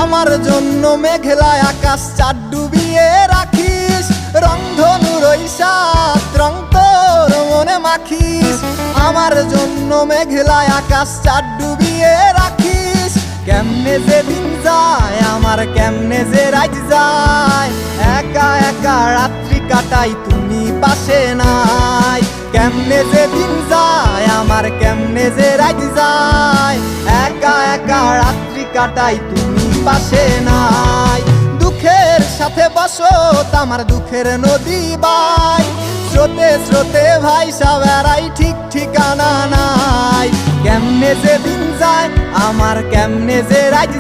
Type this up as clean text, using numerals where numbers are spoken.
আমার জন্য মেঘলা আকাশ চাঁদ ডুবিয়ে রাখিস, রংধনুর ওই সাত রং তোর মনে মাখিস। আমার জন্য মেঘলা আকাশ চাঁদ ডুবিয়ে রাখিস। কেমনে যে দিন যায় আমার, কেমনে যে রাত যায়, একা একা রাত্রি কাটাই তুমি পাশে নাই। কেমনে যে দিন যায় আমার, কেমনে যে রাত যায়, একা একা রাত্রি কাটাই তুমি পাশে নাই। দুঃখের সাথে বসত আমার দুঃখের নদী বাই, স্রোতে স্রোতে ভাইসা বেড়াই ঠিক ঠিকানা নাই। কেমনে যে দিন যায় আমার, কেমনে যে রাত